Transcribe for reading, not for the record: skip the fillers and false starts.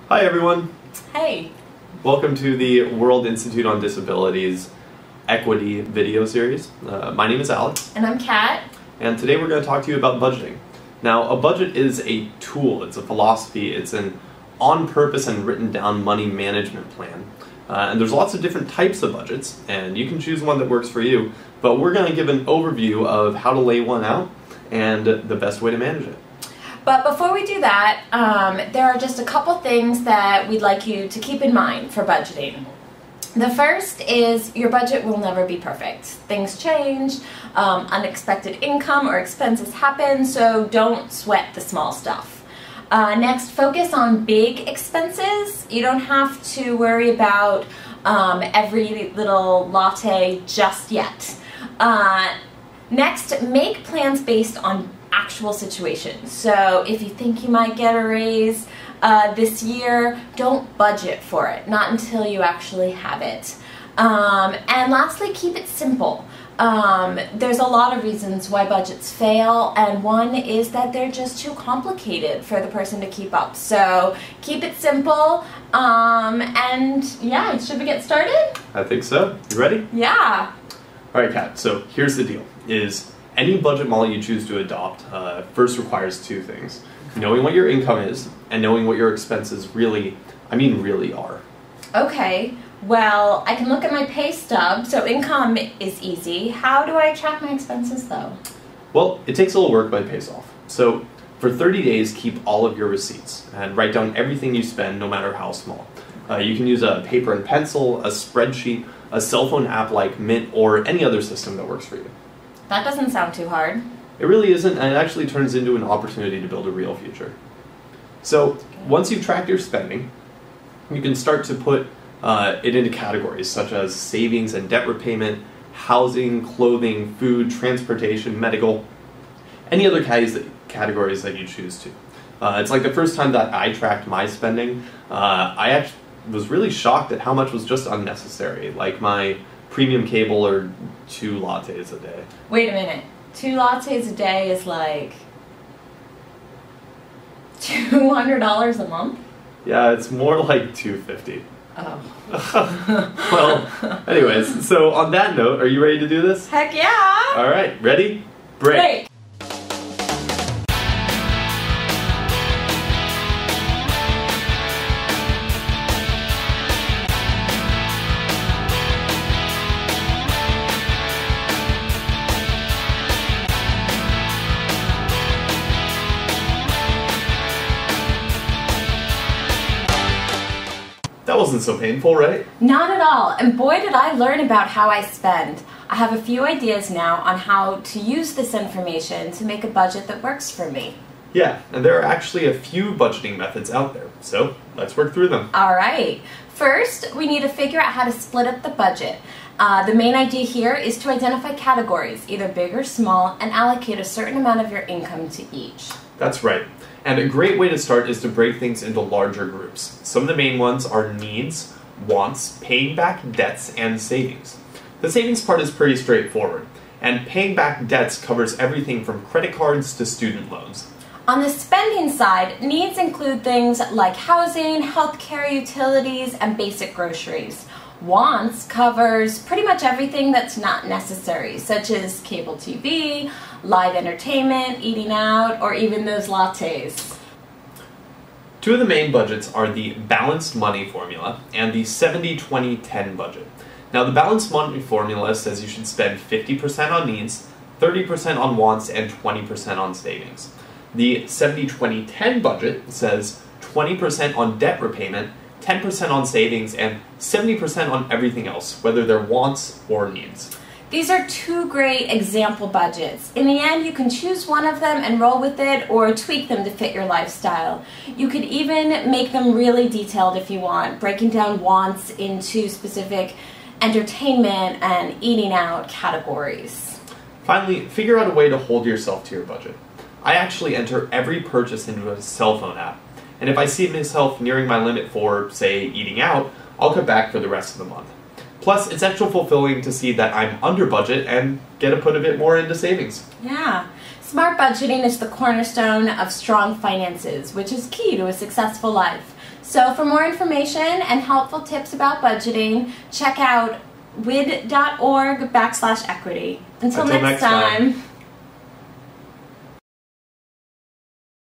Hi everyone. Hey. Welcome to the World Institute on Disability's Equity video series. My name is Alex. And I'm Kat. And today we're going to talk to you about budgeting. Now, a budget is a tool, it's a philosophy, it's an on-purpose and written down money management plan. And there's lots of different types of budgets, and you can choose one that works for you, but we're going to give an overview of how to lay one out and the best way to manage it. But before we do that, there are just a couple things that we'd like you to keep in mind for budgeting. The first is your budget will never be perfect. Things change, unexpected income or expenses happen, so don't sweat the small stuff. Next, focus on big expenses. You don't have to worry about every little latte just yet. Next, make plans based on actual situations. So if you think you might get a raise this year, don't budget for it, not until you actually have it. And lastly, keep it simple. There's a lot of reasons why budgets fail, and one is that they're just too complicated for the person to keep up. So keep it simple, and yeah, should we get started? I think so. You ready? Yeah. Alright, Kat, so here's the deal. Any budget model you choose to adopt first requires two things. Knowing what your income is, and knowing what your expenses really are. Okay, well, I can look at my pay stub, so income is easy. How do I track my expenses, though? Well, it takes a little work, but it pays off. So, for 30 days, keep all of your receipts, and write down everything you spend, no matter how small. You can use a paper and pencil, a spreadsheet, a cell phone app like Mint, or any other system that works for you. That doesn't sound too hard. It really isn't, and it actually turns into an opportunity to build a real future. So, once you've tracked your spending, you can start to put it into categories such as savings and debt repayment, housing, clothing, food, transportation, medical, any other categories that you choose to. It's like the first time that I tracked my spending, I actually was really shocked at how much was just unnecessary, like my premium cable or 2 lattes a day. Wait a minute. 2 lattes a day is like $200 a month? Yeah, it's more like $250. Oh. Well, anyways, so on that note, are you ready to do this? Heck yeah! Alright, ready? Break! That wasn't so painful, right? Not at all, and boy did I learn about how I spend. I have a few ideas now on how to use this information to make a budget that works for me. Yeah, and there are actually a few budgeting methods out there, so let's work through them. Alright, first we need to figure out how to split up the budget. The main idea here is to identify categories, either big or small, and allocate a certain amount of your income to each. That's right. And a great way to start is to break things into larger groups. Some of the main ones are needs, wants, paying back debts, and savings. The savings part is pretty straightforward, and paying back debts covers everything from credit cards to student loans. On the spending side, needs include things like housing, healthcare, utilities, and basic groceries. Wants covers pretty much everything that's not necessary, such as cable TV, live entertainment, eating out, or even those lattes. Two of the main budgets are the balanced money formula and the 70-20-10 budget. Now, the balanced money formula says you should spend 50% on needs, 30% on wants, and 20% on savings. The 70-20-10 budget says 20% on debt repayment, 10% on savings, and 70% on everything else, whether they're wants or needs. These are 2 great example budgets. In the end, you can choose one of them and roll with it, or tweak them to fit your lifestyle. You could even make them really detailed if you want, breaking down wants into specific entertainment and eating out categories. Finally, figure out a way to hold yourself to your budget. I actually enter every purchase into a cell phone app, and if I see myself nearing my limit for, say, eating out, I'll cut back for the rest of the month. Plus, it's extra fulfilling to see that I'm under budget and get to put a bit more into savings. Yeah. Smart budgeting is the cornerstone of strong finances, which is key to a successful life. So for more information and helpful tips about budgeting, check out wid.org/equity. Until next time.